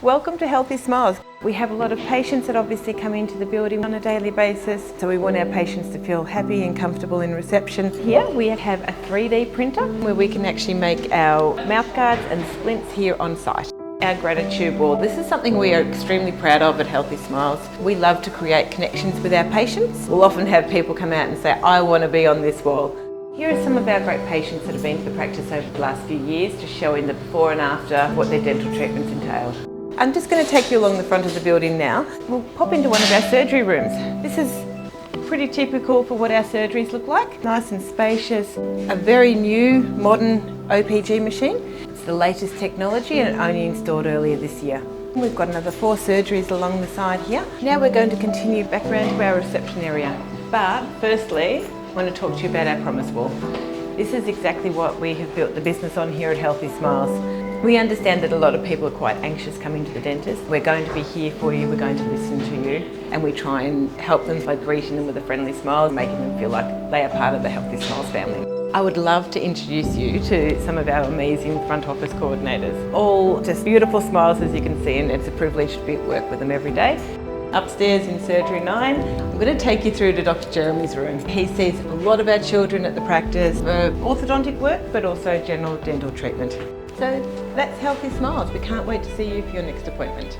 Welcome to Healthy Smiles. We have a lot of patients that obviously come into the building on a daily basis, so we want our patients to feel happy and comfortable in reception. Here we have a 3D printer where we can actually make our mouthguards and splints here on site. Our gratitude wall. This is something we are extremely proud of at Healthy Smiles. We love to create connections with our patients. We'll often have people come out and say, I want to be on this wall. Here are some of our great patients that have been to the practice over the last few years, just showing the before and after what their dental treatments entailed. I'm just going to take you along the front of the building now. We'll pop into one of our surgery rooms. This is pretty typical for what our surgeries look like. Nice and spacious. A very new, modern OPG machine. It's the latest technology and only installed earlier this year. We've got another 4 surgeries along the side here. Now we're going to continue back around to our reception area. But firstly, I want to talk to you about our promise wall. This is exactly what we have built the business on here at Healthy Smiles. We understand that a lot of people are quite anxious coming to the dentist. We're going to be here for you, we're going to listen to you, and we try and help them by greeting them with a friendly smile, making them feel like they are part of the Healthy Smiles family. I would love to introduce you to some of our amazing front office coordinators. All just beautiful smiles, as you can see, and it's a privilege to be at work with them every day. Upstairs in Surgery 9, I'm going to take you through to Dr. Jeremy's room. He sees a lot of our children at the practice for orthodontic work, but also general dental treatment. So that's Healthy Smiles. We can't wait to see you for your next appointment.